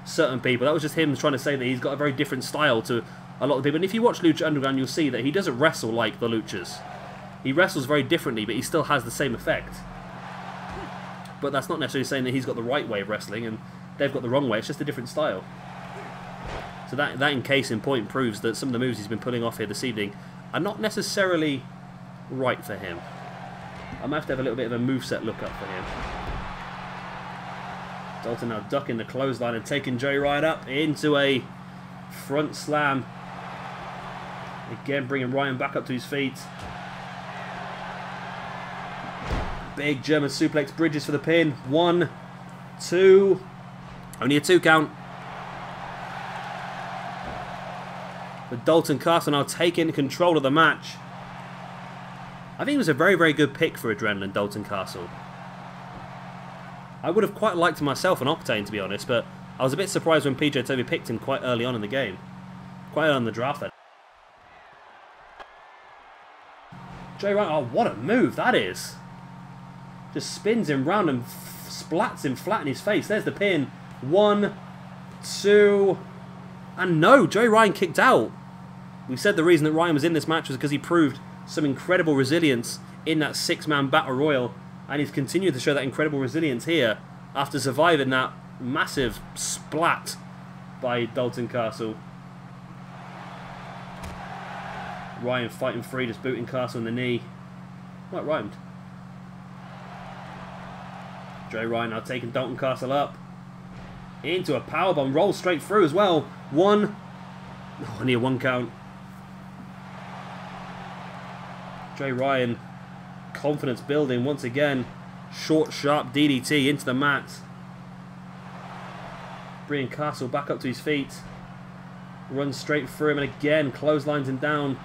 certain people. That was just him trying to say that he's got a very different style to a lot of people. And if you watch Lucha Underground, you'll see that he doesn't wrestle like the Luchas. He wrestles very differently, but he still has the same effect. But that's not necessarily saying that he's got the right way of wrestling and they've got the wrong way. It's just a different style. So that in case in point proves that some of the moves he's been pulling off here this evening are not necessarily right for him. I might have to have a little bit of a moveset look up for him. Dalton now ducking the clothesline and taking Joey Ryan up into a front slam. Again, bringing Ryan back up to his feet. Big German suplex, bridges for the pin. 1, 2. Only a 2 count. But Dalton Castle now taking control of the match. I think it was a very, very good pick for Adrenaline, Dalton Castle. I would have quite liked him myself on Octane, to be honest, but I was a bit surprised when PJTV picked him quite early on in the game. Quite early on in the draft, then. Joey Ryan, oh, what a move that is. Just spins him round and splats him flat in his face. There's the pin. 1, 2, and no, Joey Ryan kicked out. We said the reason that Ryan was in this match was because he proved some incredible resilience in that 6-man battle royal, and he's continued to show that incredible resilience here after surviving that massive splat by Dalton Castle. Ryan fighting free, just booting Castle in the knee. Well, it rhymed. Ryan now taking Dalton Castle up. Into a powerbomb, rolls straight through as well. One. Oh, only a 1 count. Ryan, confidence building once again. Short, sharp DDT into the mat. Bringing Castle back up to his feet. Runs straight through him and again clotheslines him down.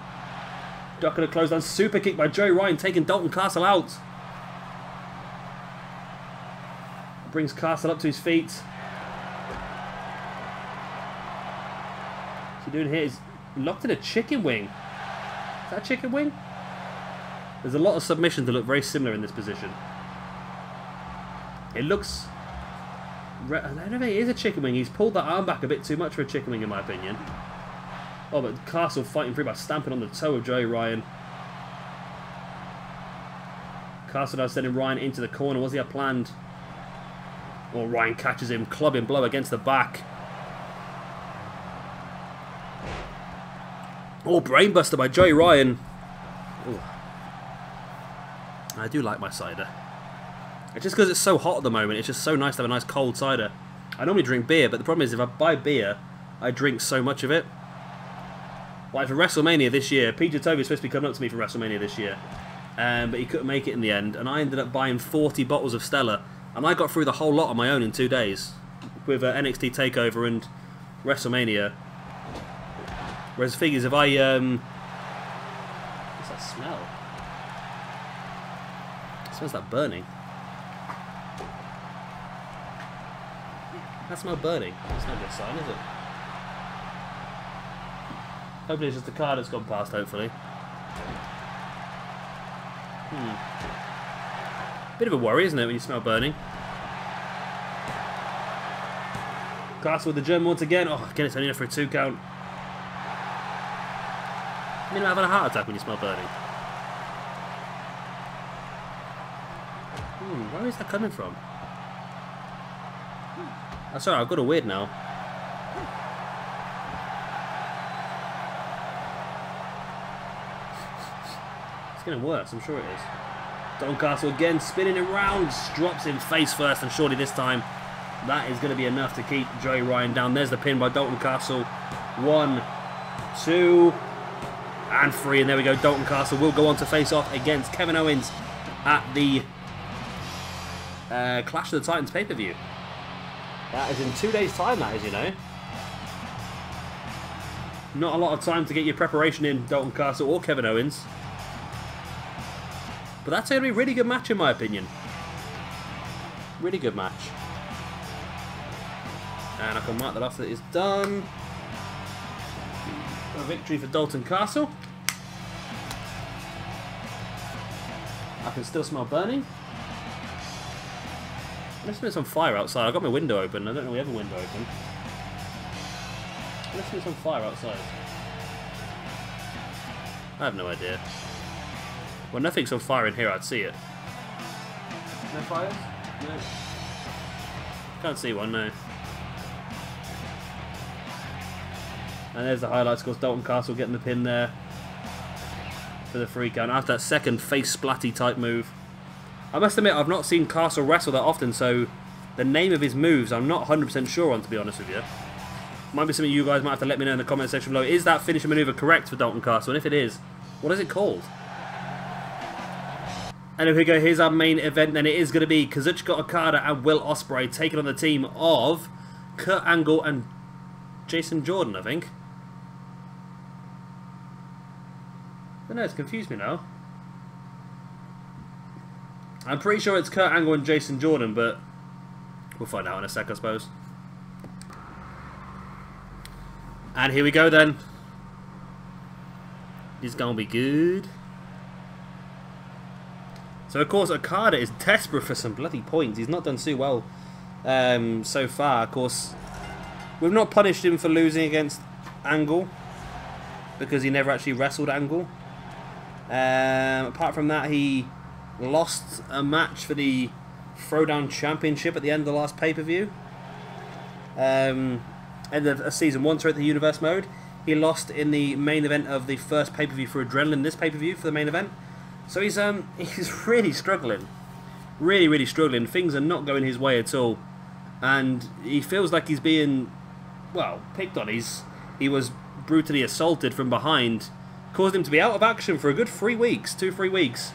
Ducking a clothesline, super kick by Ryan, taking Dalton Castle out. Brings Castle up to his feet. What's he doing here? He's locked in a chicken wing. Is that a chicken wing? There's a lot of submissions that look very similar in this position. It looks... I don't know if it is a chicken wing. He's pulled that arm back a bit too much for a chicken wing in my opinion. Oh, but Castle fighting free by stamping on the toe of Ryan. Castle now sending Ryan into the corner. What's he had planned? Oh, Ryan catches him, clubbing blow against the back. Oh, brainbuster by Ryan. Ooh. I do like my cider. It's just because it's so hot at the moment, it's just so nice to have a nice cold cider. I normally drink beer, but the problem is if I buy beer, I drink so much of it. Like for WrestleMania this year, PJ Toby was supposed to be coming up to me for WrestleMania this year. But he couldn't make it in the end, and I ended up buying 40 bottles of Stella. And I got through the whole lot on my own in 2 days. With NXT TakeOver and WrestleMania. Whereas the thing is, if I... what's that smell? It smells like burning. That smell burning. That's not a good sign, is it? Hopefully it's just the car that's gone past, hopefully. Bit of a worry, isn't it, when you smell burning? Castle with the German once again. Oh, again, it's only enough for a 2 count. I mean, I'm having a heart attack when you smell burning. Where is that coming from? Oh, sorry, I've got a weird now. It's getting worse, I'm sure it is. Dalton Castle again, spinning it round, drops him face first, and surely this time that is going to be enough to keep Ryan down. There's the pin by Dalton Castle. 1, 2, and 3, and there we go. Dalton Castle will go on to face off against Kevin Owens at the Clash of the Titans pay-per-view. That is in 2 days' time, that is, you know. Not a lot of time to get your preparation in, Dalton Castle or Kevin Owens. But that's going to be a really good match in my opinion. Really good match. And I can mark that off that it's done. A victory for Dalton Castle. I can still smell burning. Let's put some fire outside. I've got my window open. I don't know we have a window open. Let's put some fire outside. I have no idea. Well, nothing's on fire in here, I'd see it. No fires? No. Can't see one, no. And there's the highlights, of course, Dalton Castle getting the pin there for the 3 count. After that second face splatty type move. I must admit, I've not seen Castle wrestle that often, so the name of his moves I'm not 100% sure on, to be honest with you. Might be something you guys might have to let me know in the comment section below. Is that finisher maneuver correct for Dalton Castle? And if it is, what is it called? And if we go, here's our main event, then it is going to be Kazuchika Okada and Will Ospreay taking on the team of Kurt Angle and Jason Jordan, I think. I don't know, it's confused me now. I'm pretty sure it's Kurt Angle and Jason Jordan, but we'll find out in a sec, I suppose. And here we go then. It's going to be good. So, of course, Okada is desperate for some bloody points. He's not done too well so far. Of course, we've not punished him for losing against Angle because he never actually wrestled Angle. Apart from that, he lost a match for the Throwdown Championship at the end of the last pay-per-view. End of Season 1 throughout the Universe mode. He lost in the main event of the first pay-per-view for Adrenaline, this pay-per-view for the main event. So he's really struggling. Really struggling. Things are not going his way at all. And he feels like he's being, well, picked on. He was brutally assaulted from behind. Caused him to be out of action for a good 3 weeks, 2-3 weeks.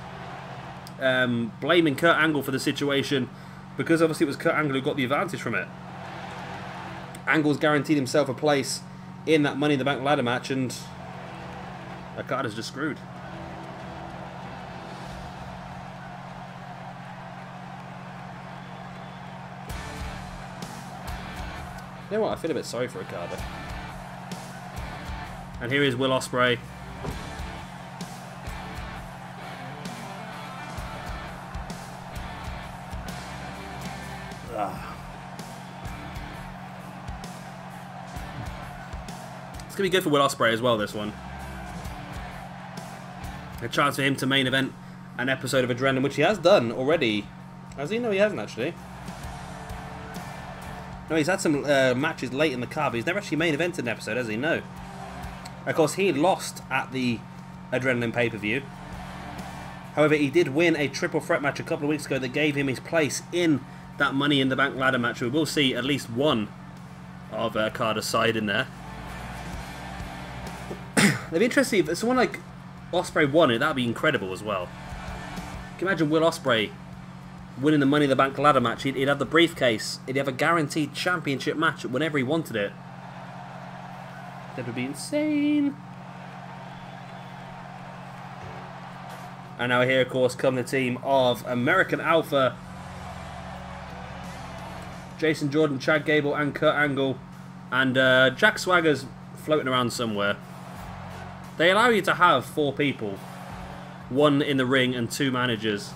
Blaming Kurt Angle for the situation, because obviously it was Kurt Angle who got the advantage from it. Angle's guaranteed himself a place in that Money in the Bank ladder match, and Okada's just screwed. You know what? I feel a bit sorry for Okada. And here is Will Ospreay. It's going to be good for Will Ospreay as well, this one. A chance for him to main event an episode of Adrenaline, which he has done already. Has he? No, he hasn't actually. No, he's had some matches late in the card, but he's never actually main evented an episode, has he? No. Of course, he lost at the Adrenaline pay-per-view. However, he did win a triple threat match a couple of weeks ago that gave him his place in that Money in the Bank ladder match. We will see at least one of Okada's side in there. It'd be interesting if someone like Ospreay won it. That'd be incredible as well. Can you imagine Will Ospreay winning the Money in the Bank ladder match? He'd have the briefcase. He'd have a guaranteed championship match whenever he wanted it. That would be insane. And now here, of course, come the team of American Alpha. Jason Jordan, Chad Gable, and Kurt Angle. And Jack Swagger's floating around somewhere. They allow you to have 4 people. 1 in the ring and 2 managers.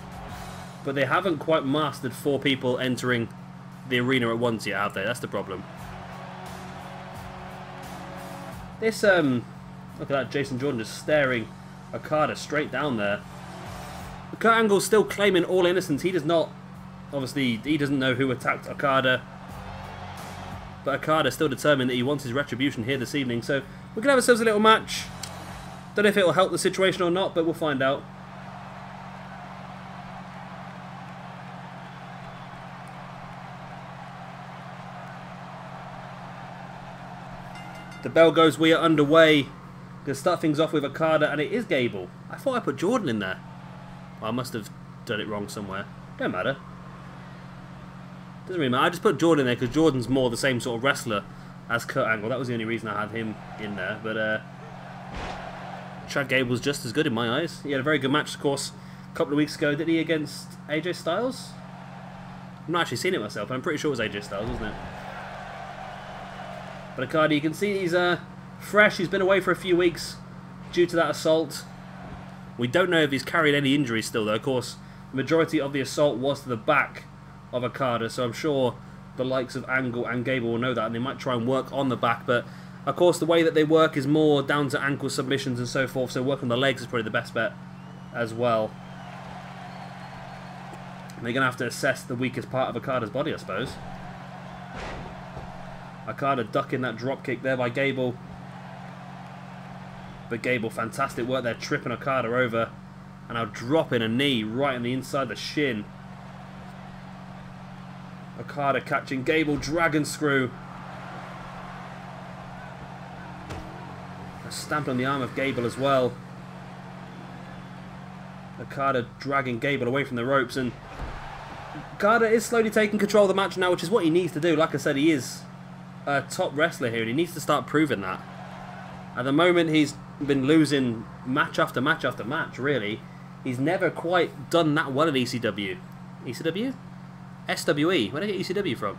But they haven't quite mastered 4 people entering the arena at once yet, have they? That's the problem. This, look at that, Jason Jordan just staring Okada straight down there. Kurt Angle's still claiming all innocence. He does not, obviously, he doesn't know who attacked Okada. But Okada's still determined that he wants his retribution here this evening. So we're going to have ourselves a little match. Don't know if it'll help the situation or not, but we'll find out. The bell goes, we are underway. Going to start things off with Okada, and it is Gable. I thought I put Jordan in there. Well, I must have done it wrong somewhere. Don't matter. Doesn't really matter. I just put Jordan in there because Jordan's more the same sort of wrestler as Kurt Angle. That was the only reason I had him in there. But Chad Gable's just as good in my eyes. He had a very good match, of course, a couple of weeks ago. Did he against AJ Styles? I've not actually seen it myself, but I'm pretty sure it was AJ Styles, wasn't it? But Okada, you can see he's fresh. He's been away for a few weeks due to that assault. We don't know if he's carried any injuries still, though. Of course, the majority of the assault was to the back of Okada, so I'm sure the likes of Angle and Gable will know that, and they might try and work on the back. But, of course, the way that they work is more down to ankle submissions and so forth, so work on the legs is probably the best bet as well. And they're going to have to assess the weakest part of Okada's body, I suppose. Okada ducking that dropkick there by Gable. But Gable, fantastic work there, tripping Okada over. And now dropping a knee right on the inside of the shin. Okada catching Gable, dragon screw. A stamp on the arm of Gable as well. Okada dragging Gable away from the ropes, and Okada is slowly taking control of the match now, which is what he needs to do. Like I said, he is a top wrestler here, and he needs to start proving that. At the moment, he's been losing match after match after match, really. He's never quite done that well at ECW. ECW? SWE. Where did I get ECW from?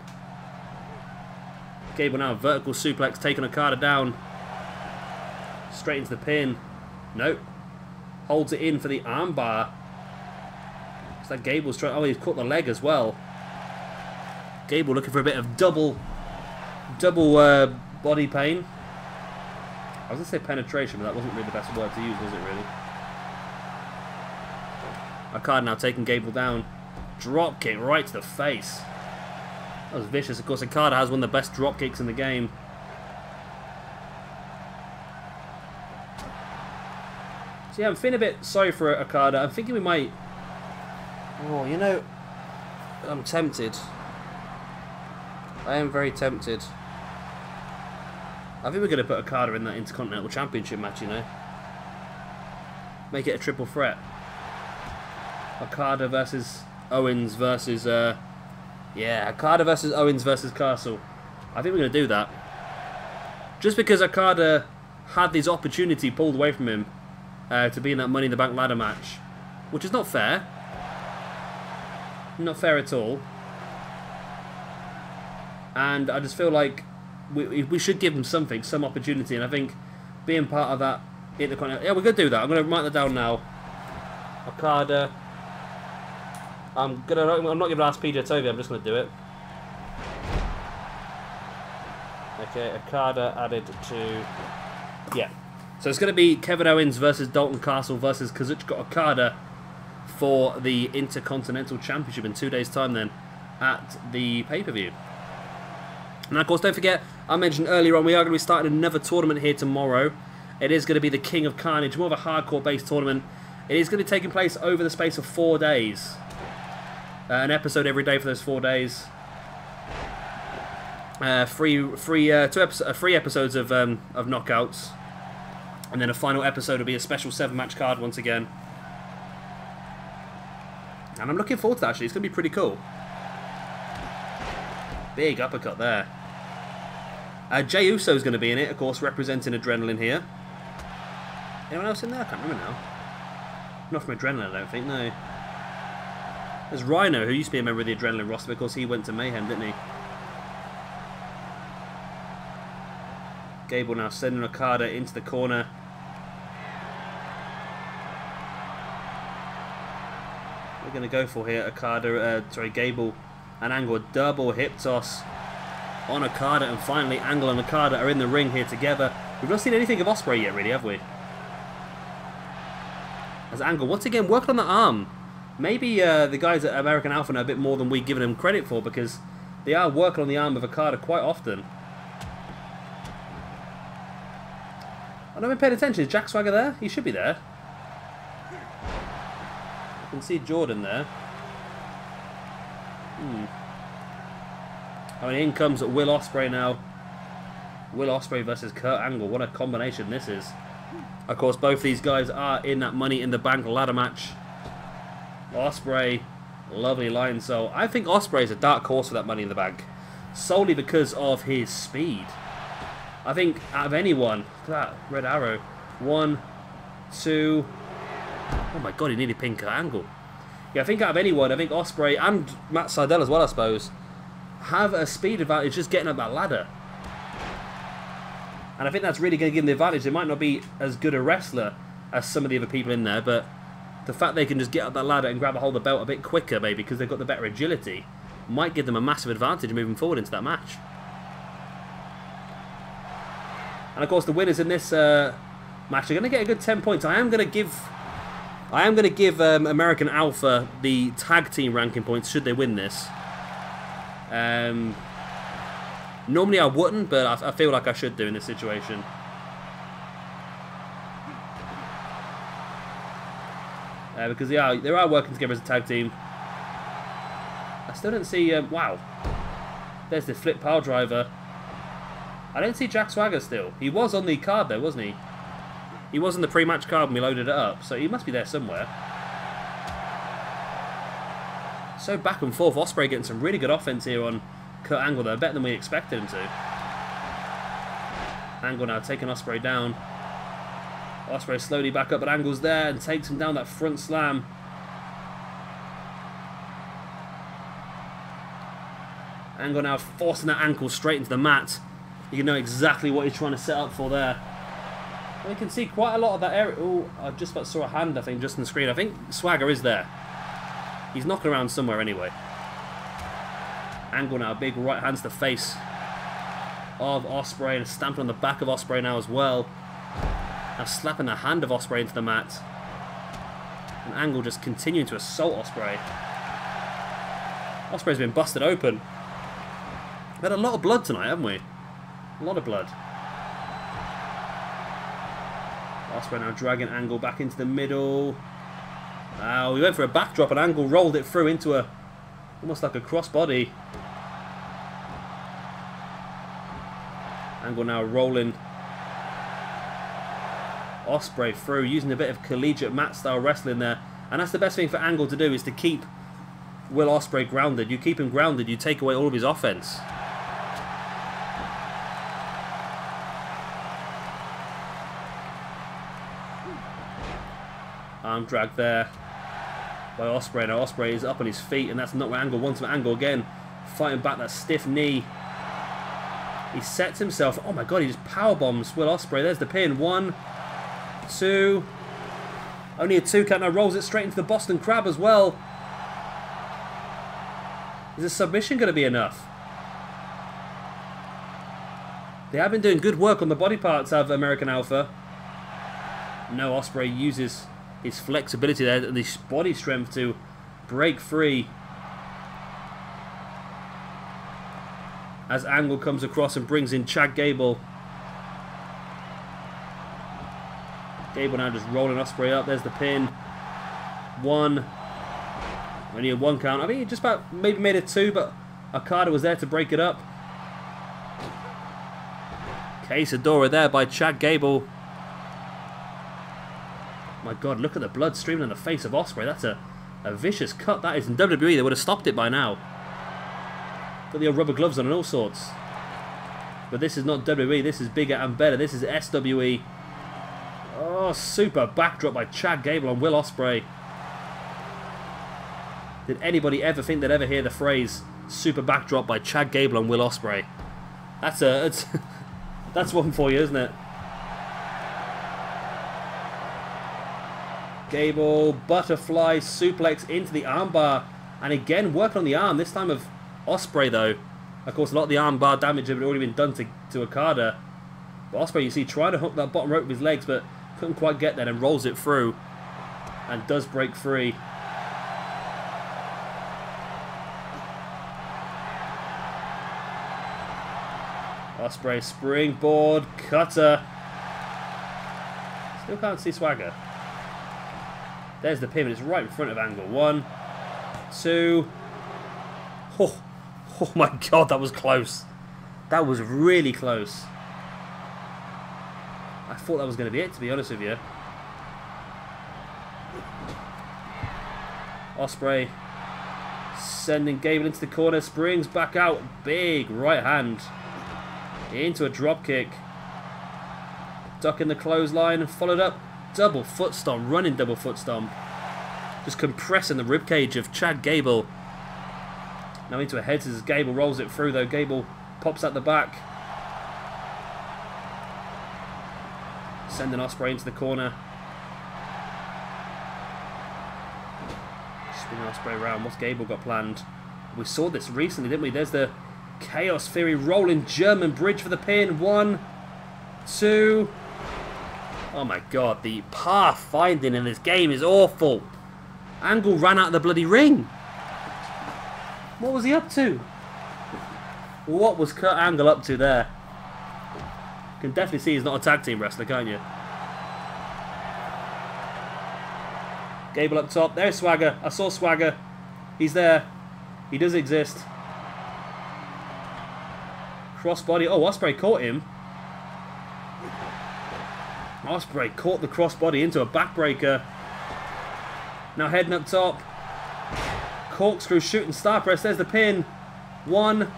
Gable now, vertical suplex, taking Okada down. Straight into the pin. Nope. Holds it in for the armbar. It's like Gable's trying... Oh, he's caught the leg as well. Gable looking for a bit of double body pain. I was going to say penetration, but that wasn't really the best word to use, was it really? Okada now taking Gable down. Drop kick right to the face. That was vicious. Of course, Okada has one of the best drop kicks in the game. So yeah, I'm feeling a bit sorry for Okada. I'm thinking we might... Oh, you know... I'm tempted. I am very tempted. I think we're going to put Okada in that Intercontinental Championship match, you know. Make it a triple threat. Okada versus Owens versus... yeah, Okada versus Owens versus Castle. I think we're going to do that. Just because Okada had this opportunity pulled away from him to be in that Money in the Bank ladder match. Which is not fair. Not fair at all. And I just feel like we should give him something, some opportunity. And I think being part of that Intercontinental... Yeah, we're going to do that. I'm going to write that down now. Okada... I'm not going to ask PJ Toby, I'm just going to do it. Okay, Okada added to... Yeah. So it's going to be Kevin Owens versus Dalton Castle versus Kazuchika Okada for the Intercontinental Championship in 2 days' time then at the pay-per-view. And of course, don't forget, I mentioned earlier on, we are going to be starting another tournament here tomorrow. It is going to be the King of Carnage, more of a hardcore-based tournament. It is going to be taking place over the space of 4 days. An episode every day for those 4 days. Three episodes of knockouts, and then a final episode will be a special 7-match card once again. And I'm looking forward to that. Actually, it's going to be pretty cool. Big uppercut there. Jey Uso is going to be in it, of course, representing Adrenaline here. Anyone else in there? I can't remember now. Not from Adrenaline, I don't think. No. There's Rhino, who used to be a member of the Adrenaline roster because he went to Mayhem, didn't he? Gable now sending Okada into the corner. We're going to go for here, Gable and Angle, a double hip toss on Okada, and finally Angle and Okada are in the ring here together. We've not seen anything of Opsreay yet, really, have we? As Angle, once again, working on the arm. Maybe the guys at American Alpha know a bit more than we've given them credit for, because they are working on the arm of Okada quite often. I haven't paid attention. Is Jack Swagger there? He should be there. I can see Jordan there. I mean, in comes Will Ospreay now. Will Ospreay versus Kurt Angle. What a combination this is. Of course, both these guys are in that Money in the Bank ladder match. Ospreay, lovely line. So I think Ospreay is a dark horse for that Money in the Bank, solely because of his speed. I think out of anyone, look at that red arrow. 1, 2. Oh my god, he nearly pinned Kurt Angle. Yeah, I think out of anyone, I think Ospreay and Matt Sydal as well, I suppose, have a speed advantage just getting up that ladder. And I think that's really going to give them the advantage. They might not be as good a wrestler as some of the other people in there, but the fact they can just get up that ladder and grab a hold of the belt a bit quicker, maybe, because they've got the better agility, might give them a massive advantage moving forward into that match. And of course, the winners in this match are going to get a good 10 points. I am going to give American Alpha the tag team ranking points should they win this. Normally I wouldn't, but I feel like I should do in this situation. Because they are working together as a tag team. I still don't see... wow. There's the flip pile driver. I don't see Jack Swagger still. He was on the card though, wasn't he? He was on the pre-match card when we loaded it up, so he must be there somewhere. So back and forth. Ospreay getting some really good offense here on Kurt Angle though, better than we expected him to. Angle now taking Ospreay down. Ospreay slowly back up, but Angle's there and takes him down that front slam. Angle now forcing that ankle straight into the mat. You can know exactly what he's trying to set up for there. And we can see quite a lot of that area. Oh, I just about saw a hand, I think, just on the screen. I think Swagger is there. He's knocking around somewhere anyway. Angle now, big right hand to the face of Ospreay, and stamping on the back of Ospreay now as well. Now slapping the hand of Ospreay into the mat. And Angle just continuing to assault Ospreay. Ospreay's been busted open. We've had a lot of blood tonight, haven't we? A lot of blood. Ospreay now dragging Angle back into the middle. Wow, he went for a backdrop and Angle rolled it through into a almost like a crossbody. Angle now rolling Ospreay through, using a bit of collegiate mat style wrestling there. And that's the best thing for Angle to do, is to keep Will Ospreay grounded. You keep him grounded, you take away all of his offense. Arm drag there by Ospreay. Now Ospreay is up on his feet, and that's not what Angle wants. Angle again fighting back that stiff knee. He sets himself. Oh my god, he just power bombs Will Ospreay. There's the pin. 1, 2. Only a 2 count. Now rolls it straight into the Boston Crab as well. Is a submission going to be enough? They have been doing good work on the body parts of American Alpha. No, Ospreay uses his flexibility there and his body strength to break free. As Angle comes across and brings in Chad Gable. Gable now just rolling Ospreay up. There's the pin. 1. Only a 1 count. I think he just about maybe made it 2, but Okada was there to break it up. Quesadora there by Chad Gable. My god, look at the blood streaming on the face of Ospreay. That's a vicious cut. That is in WWE. They would have stopped it by now. Got the old rubber gloves on and all sorts. But this is not WWE. This is bigger and better. This is SWE. Oh, super backdrop by Chad Gable on Will Ospreay. Did anybody ever think they'd ever hear the phrase super backdrop by Chad Gable on Will Ospreay? That's one for you, isn't it? Gable, butterfly, suplex into the armbar. And again, working on the arm. This time of Ospreay, though. Of course, a lot of the armbar damage had already been done to Okada. But Ospreay, you see, trying to hook that bottom rope with his legs, but couldn't quite get there and rolls it through. And does break free. Ospreay, springboard, cutter. Still can't see Swagger. There's the pivot. It's right in front of Angle. 1, 2. Oh my god, that was close. That was really close. I thought that was going to be it, to be honest with you. Ospreay sending Gable into the corner. Springs back out. Big right hand. Into a drop kick. Ducking the clothesline. Followed up. Double foot stomp. Running double foot stomp. Just compressing the ribcage of Chad Gable. Now into a head as Gable rolls it through, though. Gable pops out the back. Sending Ospreay into the corner. Spinning Ospreay around. What's Gable got planned? We saw this recently, didn't we? There's the Chaos Theory rolling German bridge for the pin. 1, 2. Oh my god, the path finding in this game is awful. Angle ran out of the bloody ring. What was he up to? What was Kurt Angle up to there? You can definitely see he's not a tag team wrestler, can't you? Gable up top. There's Swagger. I saw Swagger. He's there. He does exist. Crossbody. Oh, Ospreay caught him. Ospreay caught the crossbody into a backbreaker. Now heading up top. Corkscrew shooting star press. There's the pin. 1,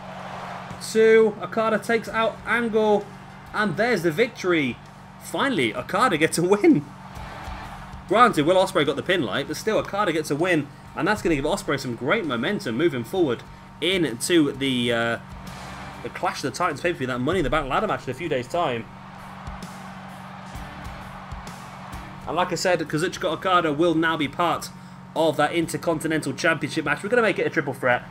2. Okada takes out Angle. And there's the victory. Finally, Okada gets a win. Granted, Will Ospreay got the pin light, but still, Okada gets a win. And that's going to give Ospreay some great momentum moving forward into the Clash of the Titans pay-per-view, that Money in the Bank ladder match in a few days' time. And like I said, Kazuchika Okada will now be part of that Intercontinental Championship match. We're going to make it a triple threat.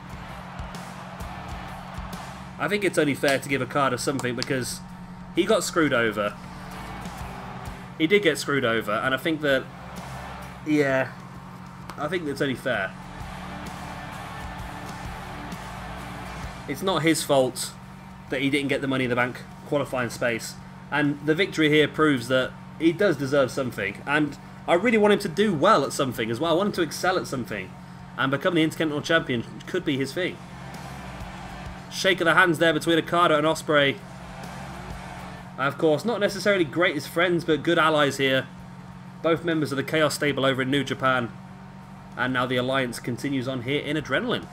I think it's only fair to give Okada something because he got screwed over. He did get screwed over, and I think that, yeah, I think it's only fair. It's not his fault that he didn't get the Money in the Bank qualifying space. And the victory here proves that he does deserve something. And I really want him to do well at something as well. I want him to excel at something. And become the Intercontinental Champion could be his thing. Shake of the hands there between Okada and Opsreay. Of course, not necessarily greatest friends, but good allies here. Both members of the Chaos stable over in New Japan. And now the alliance continues on here in Adrenaline.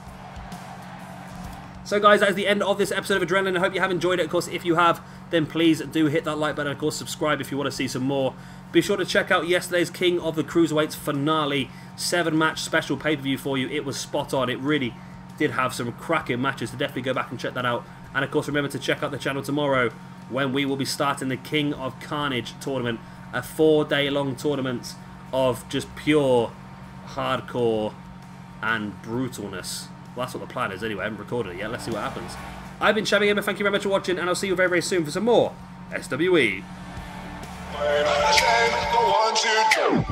So guys, that is the end of this episode of Adrenaline. I hope you have enjoyed it. Of course, if you have, then please do hit that like button. Of course, subscribe if you want to see some more. Be sure to check out yesterday's King of the Cruiserweights finale 7-match special pay-per-view for you. It was spot on. It really did have some cracking matches, so definitely go back and check that out. And of course, remember to check out the channel tomorrow when we will be starting the King of Carnage tournament, a 4-day-long tournament of just pure hardcore and brutalness. Well, that's what the plan is anyway. I haven't recorded it yet. Let's see what happens. I've been Shabby Ember. Thank you very much for watching, and I'll see you very, very soon for some more SWE. One, two,